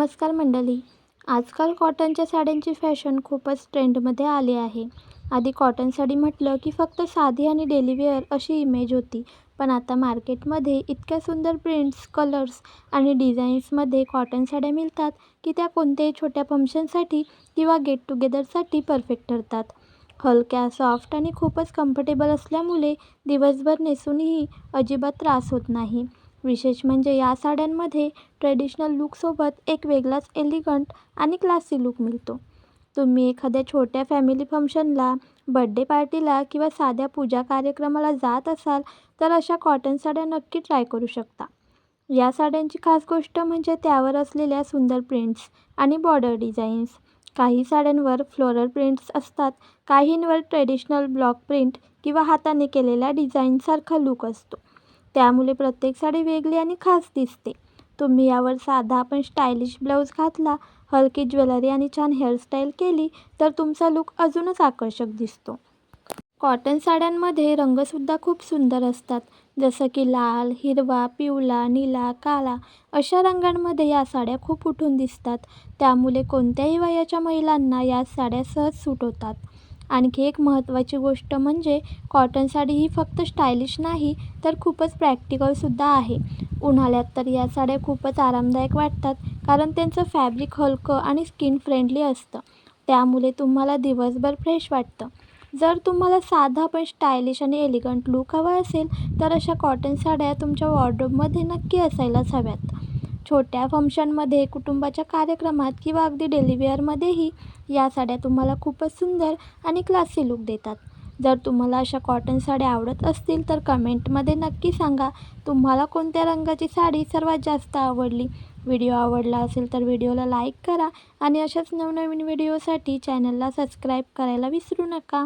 नमस्कार मंडळी. आजकाल कॉटनच्या साड्यांची फॅशन खूपच ट्रेंडमध्ये आली आहे. आधी कॉटन साडी म्हटलं की फक्त साधी आणि डेली वेअर अशी इमेज होती. पण आता मार्केटमध्ये इतक्या सुंदर प्रिंट्स, कलर्स आणि डिझाईन्समध्ये कॉटन साड्या मिळतात की त्या कोणत्याही छोट्या फंक्शनसाठी किंवा गेट टुगेदरसाठी परफेक्ट ठरतात. हलक्या, सॉफ्ट आणि खूपच कम्फर्टेबल असल्यामुळे दिवसभर नेसूनही अजिबात त्रास होत नाही. विशेष म्हणजे या साड्यांमध्ये ट्रेडिशनल लूकसोबत एक वेगळाच एलिगंट आणि क्लासी लूक मिळतो. तुम्ही एखाद्या छोट्या फॅमिली फंक्शनला, बर्थडे पार्टीला किंवा साध्या पूजा कार्यक्रमाला जात असाल तर अशा कॉटन साड्या नक्की ट्राय करू शकता. या साड्यांची खास गोष्ट म्हणजे त्यावर असलेल्या सुंदर प्रिंट्स आणि बॉर्डर डिझाईन्स. काही साड्यांवर फ्लोरल प्रिंट्स असतात, काहींवर ट्रेडिशनल ब्लॉक प्रिंट किंवा हाताने केलेल्या डिझाईनसारखा लूक असतो. त्यामुळे प्रत्येक साडी वेगळी आणि खास दिसते. तुम्ही यावर साधा पण स्टायलिश ब्लाऊज घातला, हलकी ज्वेलरी आणि छान हेअरस्टाईल केली तर तुमचा लूक अजूनच आकर्षक दिसतो. कॉटन साड्यांमध्ये रंगसुद्धा खूप सुंदर असतात. जसं की लाल, हिरवा, पिवळा, निळा, काळा अशा रंगांमध्ये या साड्या खूप उठून दिसतात. त्यामुळे कोणत्याही वयाच्या महिलांना या साड्या सहज सूट होतात. आणखी एक महत्त्वाची गोष्ट म्हणजे कॉटन साडी ही फक्त स्टायलिश नाही तर खूपच प्रॅक्टिकलसुद्धा आहे. उन्हाळ्यात तर या साड्या खूपच आरामदायक वाटतात कारण त्यांचं फॅब्रिक हलकं आणि स्किन फ्रेंडली असतं. त्यामुळे तुम्हाला दिवसभर फ्रेश वाटतं. जर तुम्हाला साधा पण स्टायलिश आणि एलिगंट लूक हवा असेल तर अशा कॉटन साड्या तुमच्या वॉर्डरोबमध्ये नक्की असायलाच हव्यात. छोट्या फंक्शनमध्ये, कुटुंबाच्या कार्यक्रमात किंवा अगदी डेली वेअरमध्येही या साड्या तुम्हाला खूपच सुंदर आणि क्लासी लूक देतात. जर तुम्हाला अशा कॉटन साड्या आवडत असतील तर कमेंटमध्ये नक्की सांगा तुम्हाला कोणत्या रंगाची साडी सर्वात जास्त आवडली. व्हिडिओ आवडला असेल तर व्हिडिओला लाईक करा आणि अशाच नवनवीन व्हिडिओसाठी चॅनलला सबस्क्राईब करायला विसरू नका.